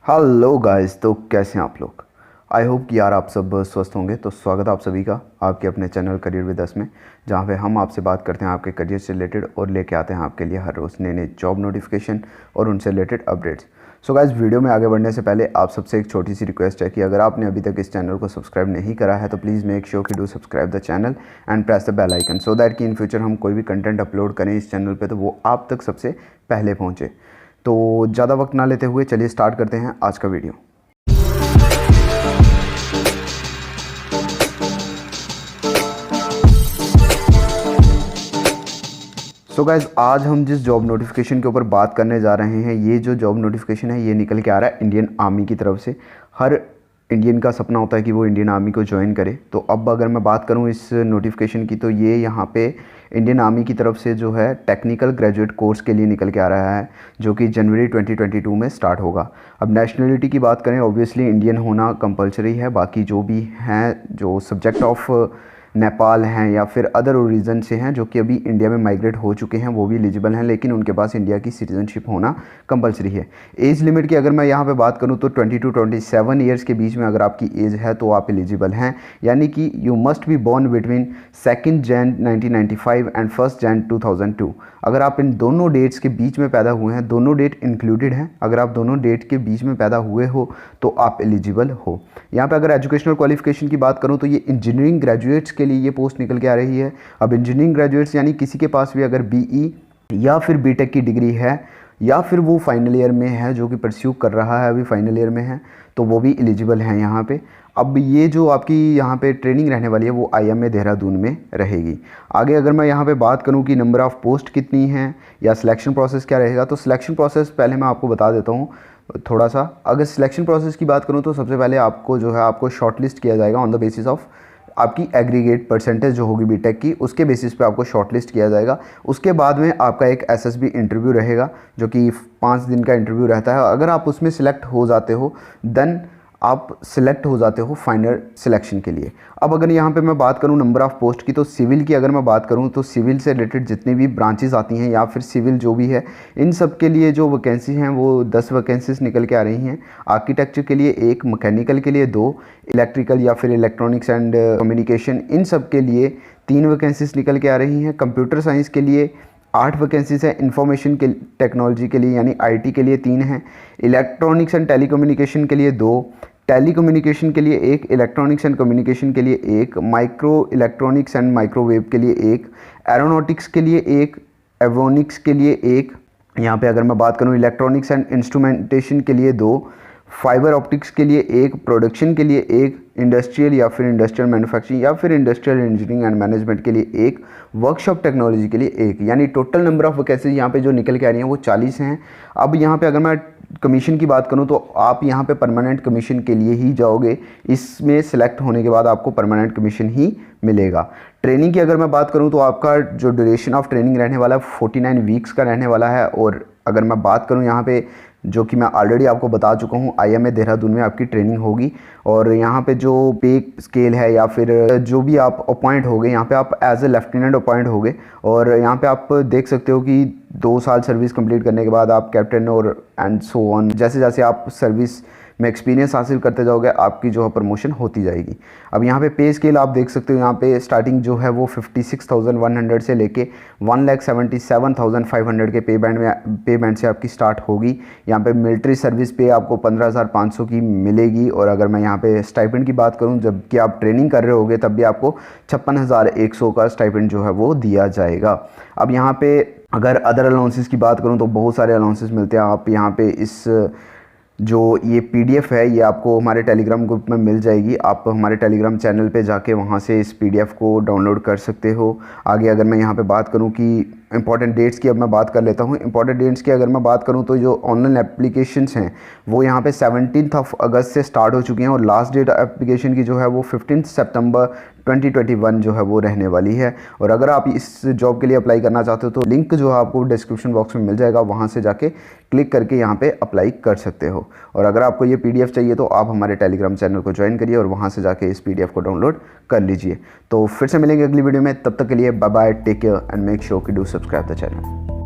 Hello guys, तो कैसे हैं आप लोग। आई होप कि यार आप सब स्वस्थ होंगे। तो स्वागत है आप सभी का आपके अपने चैनल करियर विद अस में, जहाँ पे हम आपसे बात करते हैं आपके करियर से रिलेटेड और लेके आते हैं आपके लिए हर रोज़ नए नए जॉब नोटिफिकेशन और उनसे related updates. So guys, video में आगे बढ़ने से पहले आप सबसे एक छोटी सी रिक्वेस्ट है कि अगर आपने अभी तक इस चैनल को सब्सक्राइब नहीं करा है तो प्लीज़ मेक श्योर कि do subscribe the channel and press the bell icon so that कि इन फ्यूचर हम कोई भी कंटेंट अपलोड करें इस चैनल पे तो वो आप तक सबसे पहले पहुँचे। तो ज़्यादा वक्त ना लेते हुए चलिए स्टार्ट करते हैं आज का वीडियो। सो गाइज़, आज हम जिस जॉब नोटिफिकेशन के ऊपर बात करने जा रहे हैं, ये जो जॉब नोटिफिकेशन है ये निकल के आ रहा है इंडियन आर्मी की तरफ से। हर इंडियन का सपना होता है कि वो इंडियन आर्मी को ज्वाइन करे। तो अब अगर मैं बात करूँ इस नोटिफिकेशन की, तो ये यहाँ पे इंडियन आर्मी की तरफ से जो है टेक्निकल ग्रेजुएट कोर्स के लिए निकल के आ रहा है, जो कि जनवरी 2022 में स्टार्ट होगा। अब नेशनलिटी की बात करें, ऑब्वियसली इंडियन होना कंपलसरी है। बाकी जो भी हैं, जो सब्जेक्ट ऑफ नेपाल हैं या फिर अदर ओरिजन से हैं जो कि अभी इंडिया में माइग्रेट हो चुके हैं, वो भी एलिजिबल हैं, लेकिन उनके पास इंडिया की सिटीजनशिप होना कंपलसरी है। एज लिमिट की अगर मैं यहाँ पे बात करूँ तो 20 to 27 ईयर्स के बीच में अगर आपकी एज है तो आप एलिजिबल हैं। यानी कि you must be born between 2 जन 1995 एंड 1 जन 2002। अगर आप इन दोनों डेट्स के बीच में पैदा हुए हैं, दोनों डेट इंक्लूडेड हैं, अगर आप दोनों डेट के बीच में पैदा हुए हो तो आप एलिजिबल हो। यहाँ पे अगर एजुकेशनल क्वालिफिकेशन की बात करूँ तो ये इंजीनियरिंग ग्रेजुएट्स के लिए ये पोस्ट निकल के आ रही है। अब इंजीनियरिंग ग्रेजुएट्स यानी किसी के पास भी अगर बीई या फिर बीटेक की डिग्री है या फिर वो फाइनल ईयर में है, जो कि परस्यू कर रहा है अभी फाइनल ईयर में है, तो वो भी एलिजिबल हैं यहाँ पे। अब ये जो आपकी यहाँ पे ट्रेनिंग रहने वाली है वो IMA देहरादून में रहेगी। आगे अगर मैं यहाँ पे बात करूँ कि नंबर ऑफ़ पोस्ट कितनी हैं या सिलेक्शन प्रोसेस क्या रहेगा, तो सिलेक्शन प्रोसेस पहले मैं आपको बता देता हूँ थोड़ा सा। अगर सिलेक्शन प्रोसेस की बात करूँ तो सबसे पहले आपको जो है आपको शॉर्टलिस्ट किया जाएगा ऑन द बेसिस ऑफ आपकी एग्रीगेट परसेंटेज जो होगी बीटेक की, उसके बेसिस पे आपको शॉर्टलिस्ट किया जाएगा। उसके बाद में आपका एक SSB इंटरव्यू रहेगा जो कि 5 दिन का इंटरव्यू रहता है। अगर आप उसमें सिलेक्ट हो जाते हो देन आप सिलेक्ट हो जाते हो फाइनल सिलेक्शन के लिए। अब अगर यहाँ पे मैं बात करूँ नंबर ऑफ़ पोस्ट की, तो सिविल की अगर मैं बात करूँ तो सिविल से रिलेटेड जितनी भी ब्रांचेस आती हैं या फिर सिविल जो भी है, इन सब के लिए जो वैकेंसी हैं वो 10 वैकेंसीज निकल के आ रही हैं। आर्किटेक्चर के लिए 1, मैकेनिकल के लिए 2, इलेक्ट्रिकल या फिर इलेक्ट्रॉनिक्स एंड कम्युनिकेशन इन सब के लिए 3 वैकेंसीज निकल के आ रही हैं। कंप्यूटर साइंस के लिए 8 वैकेंसीज है। इंफॉर्मेशन के टेक्नोलॉजी के लिए यानी IT के लिए 3 हैं। इलेक्ट्रॉनिक्स एंड टेलीकम्युनिकेशन के लिए 2, टेलीकम्युनिकेशन के लिए 1, इलेक्ट्रॉनिक्स एंड कम्युनिकेशन के लिए 1, माइक्रो इलेक्ट्रॉनिक्स एंड माइक्रोवेव के लिए 1, एरोनॉटिक्स के लिए 1, एवियोनिक्स के लिए 1। यहाँ पे अगर मैं बात करूँ इलेक्ट्रॉनिक्स एंड इंस्ट्रूमेंटेशन के लिए 2, फाइबर ऑप्टिक्स के लिए 1, प्रोडक्शन के लिए 1, इंडस्ट्रियल या फिर इंडस्ट्रियल मैन्युफैक्चरिंग या फिर इंडस्ट्रियल इंजीनियरिंग एंड मैनेजमेंट के लिए 1, वर्कशॉप टेक्नोलॉजी के लिए 1। यानी टोटल नंबर ऑफ़ वैकेंसीज यहाँ पे जो निकल के आ रही हैं वो 40 हैं। अब यहाँ पे अगर मैं कमीशन की बात करूँ तो आप यहाँ पे परमानेंट कमीशन के लिए ही जाओगे। इसमें सेलेक्ट होने के बाद आपको परमानेंट कमीशन ही मिलेगा। ट्रेनिंग की अगर मैं बात करूँ तो आपका जो ड्यूरेशन ऑफ ट्रेनिंग रहने वाला है 49 वीक्स का रहने वाला है। और अगर मैं बात करूँ यहाँ पे, जो कि मैं ऑलरेडी आपको बता चुका हूँ, IMA देहरादून में आपकी ट्रेनिंग होगी। और यहाँ पे जो पे स्केल है या फिर जो भी आप अपॉइंट होगे, यहाँ पे आप एज ए लेफ्टिनेंट अपॉइंट होगे। और यहाँ पे आप देख सकते हो कि 2 साल सर्विस कंप्लीट करने के बाद आप कैप्टन और एंड सो ऑन, जैसे जैसे आप सर्विस में एक्सपीरियंस हासिल करते जाओगे आपकी जो है प्रमोशन होती जाएगी। अब यहाँ पे स्केल आप देख सकते हो, यहाँ पे स्टार्टिंग जो है वो 56,100 से लेके 1,77,500 के पे बैंड से आपकी स्टार्ट होगी। यहाँ पे मिलिट्री सर्विस पे आपको 15,500 की मिलेगी। और अगर मैं यहाँ पे स्टाइपेंड की बात करूँ, जबकि आप ट्रेनिंग कर रहे होगे तब भी आपको 56,100 का स्टाइपेंड जो है वो दिया जाएगा। अब यहाँ पे अगर अदर अलाउंसेस की बात करूँ तो बहुत सारे अलाउंसेस मिलते हैं। आप यहाँ पे इस जो ये PDF है ये आपको हमारे टेलीग्राम ग्रुप में मिल जाएगी। आप हमारे टेलीग्राम चैनल पे जाके वहाँ से इस PDF को डाउनलोड कर सकते हो। आगे अगर मैं यहाँ पे बात करूँ कि इंपॉर्टेंट डेट्स की, अब मैं बात कर लेता हूँ इंपॉर्टेंट डेट्स की। अगर मैं बात करूँ तो जो ऑनलाइन एप्लीकेशंस हैं वो यहाँ पे 17 अगस्त से स्टार्ट हो चुकी हैं और लास्ट डेट एप्लीकेशन की जो है वो 15 सितंबर 2021 जो है वो रहने वाली है। और अगर आप इस जॉब के लिए अप्लाई करना चाहते हो तो लिंक जो है आपको डिस्क्रिप्शन बॉक्स में मिल जाएगा, वहाँ से जाके क्लिक करके यहाँ पे अप्लाई कर सकते हो। और अगर आपको ये PDF चाहिए तो आप हमारे टेलीग्राम चैनल को ज्वाइन करिए और वहाँ से जाके इस PDF को डाउनलोड कर लीजिए। तो फिर से मिलेंगे अगली वीडियो में, तब तक के लिए bye bye, take care and make sure कि डू सब्सक्राइब द चैनल।